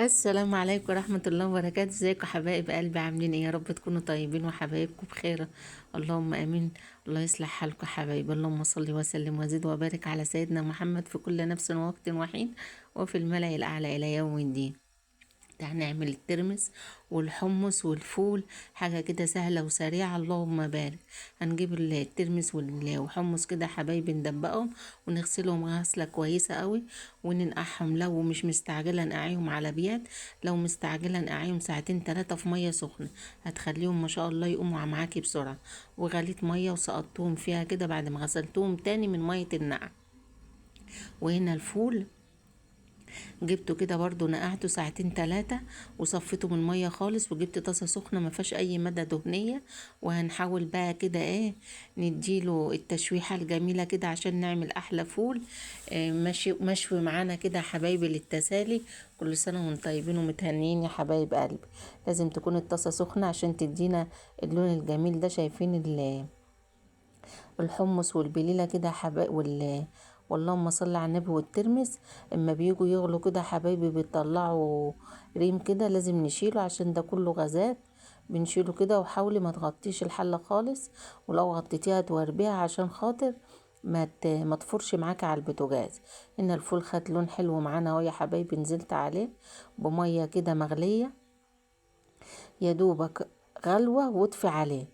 السلام عليكم ورحمة الله وبركاته. ازيكم حبايب قلبي؟ عاملين ايه؟ يا رب تكونوا طيبين وحبايبكم بخير. اللهم امين. الله يصلح حالكم حبايب. اللهم صل وسلم وزد وبارك على سيدنا محمد في كل نفس ووقت وحين وفي الملأ الأعلى إلى يوم الدين. هنعمل الترمس والحمص والفول، حاجة كده سهلة وسريعة اللهم بارك. هنجيب الترمس والحمص كده حبايبي، ندبقهم ونغسلهم غسلة كويسة قوي وننقعهم. لو مش مستعجلة نقعيهم على بيات، لو مستعجلة نقعيهم ساعتين 3 في مية سخنة، هتخليهم ما شاء الله يقوموا معاكي بسرعة. وغليت مية وسقطتهم فيها كده بعد ما غسلتهم تاني من مية النقع. وهنا الفول جبته كده برضو، نقعته ساعتين 3 وصفيته من ميه خالص، وجبت طاسه سخنه ما فيهاش اي ماده دهنيه. وهنحاول بقى كده ايه، نديله التشويحه الجميله كده عشان نعمل احلى فول. مشوي معانا كده يا حبايبي للتسالي. كل سنه وانتم طيبين ومتهنيين يا حبايب قلبي. لازم تكون الطاسه سخنه عشان تدينا اللون الجميل ده. شايفين الحمص والبليله كده يا حبايب واللهم صل على النبي والترمس، اما بيجوا يغلوا كده حبايبي بيطلعوا ريم كده، لازم نشيله عشان ده كله غازات. بنشيله كده، وحاولي ما تغطيش الحله خالص، ولو غطيتيها تواربيها عشان خاطر ما تفرش معاكي على البوتاجاز. هنا الفول خد لون حلو معانا اهو يا حبايبي. نزلت عليه بميه كده مغليه يا دوبك غلوه، واطفي عليه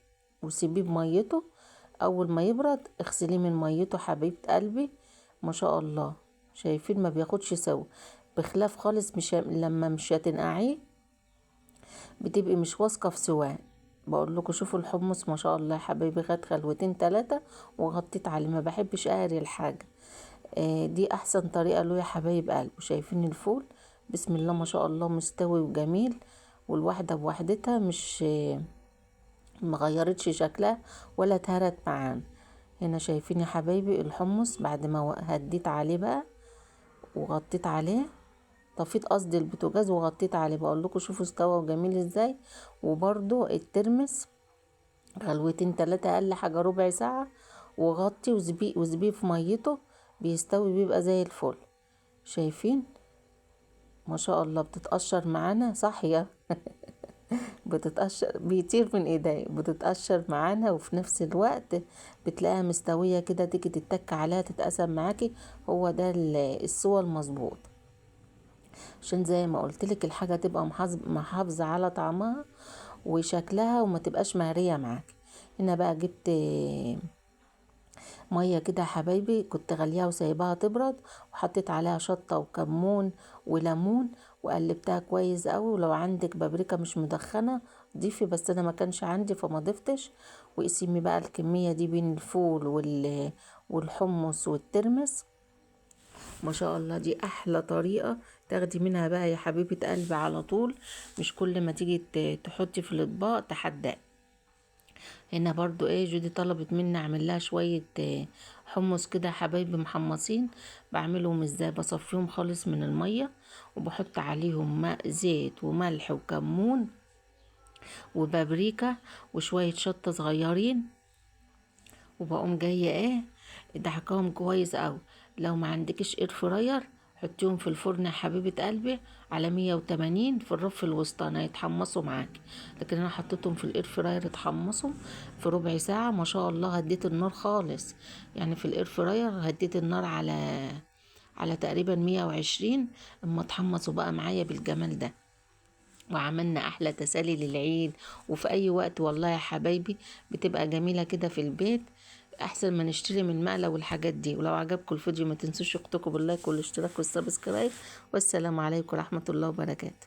وسيبيه بميته. اول ما يبرد اغسليه من ميته حبيبه قلبي. ما شاء الله، شايفين ما بياخدش سوا، بخلاف خالص مش لما مش هتنقعيه بتبقي مش واثقه في سواه. بقول لكم شوفوا الحمص ما شاء الله يا حبايبي، خد خلوتين 3 وغطيت عليه. ما بحبش اقري الحاجه. دي احسن طريقه له يا حبايب قلبي. شايفين الفول بسم الله ما شاء الله مستوي وجميل، والواحده بوحدتها مش مغيرتش شكلها ولا اتهرت معانا. هنا شايفين يا حبايبي الحمص بعد ما هديت عليه بقى وغطيت عليه، طفيت قصدي البوتاجاز وغطيت عليه. بقول لكم شوفوا استوى وجميل ازاي. وبرده الترمس غلوتين 3 اقل حاجه ربع ساعه، وغطي وزبيه في ميته بيستوي بيبقى زي الفل. شايفين ما شاء الله بتتقشر معانا صاحيه بتتقشر بيطير من ايدي، بتتقشر معانا وفي نفس الوقت بتلاقيها مستوية كده، تيجي تتك عليها تتقسم معاكي. هو ده السوى المظبوط، عشان زي ما قلتلك الحاجة تبقى محافظة على طعمها وشكلها وما تبقاش مهرية معاكي. هنا بقى جبت ميه كده يا حبايبي، كنت غليها وسايباها تبرد، وحطيت عليها شطه وكمون وليمون وقلبتها كويس قوي. ولو عندك بابريكا مش مدخنه ضيفي، بس انا ما كانش عندي فما ضفتش. وقسمي بقى الكميه دي بين الفول والحمص والترمس. ما شاء الله دي احلى طريقه تاخدي منها بقى يا حبيبه قلبي على طول، مش كل ما تيجي تحطي في الاطباق تحدقي. هنا برضو ايه، جودي طلبت مني اعمل لها شوية حمص كده حبايبي محمصين. بعملهم ازاي؟ بصفيهم خالص من المية، وبحط عليهم ماء زيت وملح وكمون وبابريكا وشوية شطة صغيرين، وبقوم جاية ايه دحكاهم كويس قوي. لو ما عندكش اير فراير حطيهم في الفرن يا حبيبة قلبي على 180 في الرف الوسطاني يتحمصوا معاكي. لكن انا حطيتهم في الاير فراير اتحمصوا في ربع ساعة. ما شاء الله هديت النار خالص، يعني في الاير فراير هديت النار على تقريبا 120. اما اتحمصوا بقى معايا بالجمال ده، وعملنا احلى تسالي للعيد وفي اي وقت. والله يا حبايبي بتبقى جميلة كده في البيت، احسن ما نشتري من مقلة والحاجات دي. ولو عجبكم الفيديو ما تنسوش اختكم باللايك والاشتراك والسبسكرايب. والسلام عليكم ورحمة الله وبركاته.